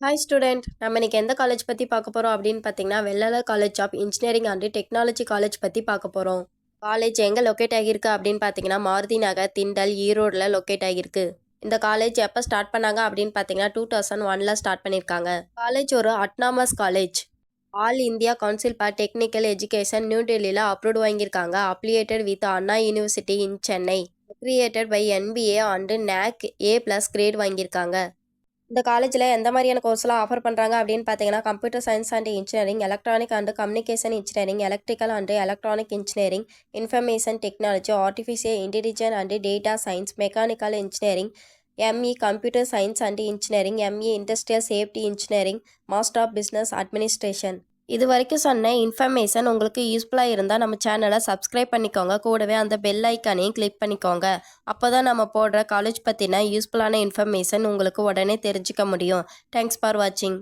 Hi student, நம்ம இன்னைக்கு எந்த காலேஜ் பற்றி பார்க்க போகிறோம் அப்படின்னு பார்த்தீங்கன்னா Vellalar college of engineering and technology college பற்றி பார்க்க போகிறோம். காலேஜ் எங்கே லொக்கேட் ஆகியிருக்கு அப்படின்னு பார்த்தீங்கன்னா மாருதி நகர், திண்டல், ஈரோடில் லொக்கேட் ஆகியிருக்கு. இந்த காலேஜ் எப்போ ஸ்டார்ட் பண்ணாங்க அப்படின்னு பார்த்தீங்கன்னா 2001 ஸ்டார்ட் பண்ணியிருக்காங்க. காலேஜ் ஒரு autonomous college. All India council for technical education new டெல்லியில் அப்ரூவ்ட் வாங்கியிருக்காங்க. Affiliated with Anna university in Chennai. Accredited by NBA and NAC A+ grade வாங்கியிருக்காங்க. இந்த காலேஜில் எந்த மாதிரியான கோர்ஸ்லாம் ஆஃபர் பண்ணுறாங்க அப்படின்னு பார்த்தீங்கன்னா computer science and engineering, electronic and communication engineering, electrical and electronic engineering, information technology, artificial intelligence and data science, mechanical engineering, ME computer science and engineering, ME industrial safety engineering, master of business administration. இது வரைக்கும் சொன்ன information உங்களுக்கு யூஸ்ஃபுல்லாக இருந்தால் நம்ம சேனலை subscribe பண்ணிக்கோங்க. கூடவே அந்த பெல் ஐக்கானையும் கிளிக் பண்ணிக்கோங்க. அப்போ தான் நம்ம போடுற காலேஜ் பற்றின யூஸ்ஃபுல்லான இன்ஃபர்மேஷன் உங்களுக்கு உடனே தெரிஞ்சுக்க முடியும். தேங்க்ஸ் ஃபார் வாட்சிங்.